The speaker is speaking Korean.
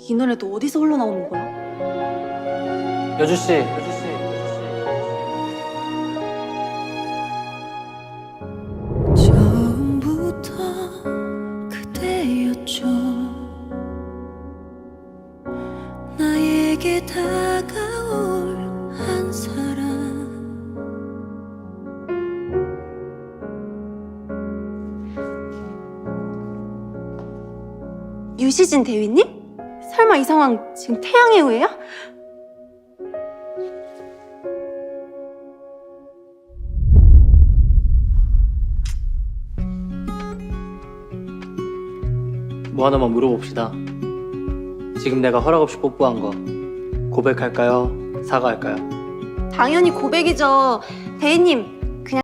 이 노래도 어디서 흘러나오는 거야? 여주씨. 처음부터 그대였죠. 나에게 다가올 한 사람. 유시진 대위님? 설마 이 상황 지금 태양의 후예야? 뭐 하나만 물어봅시다. 지금 내가 허락 없이 뽀뽀한 거 고백할까요? 사과할까요? 당연히 고백이죠. 대위님,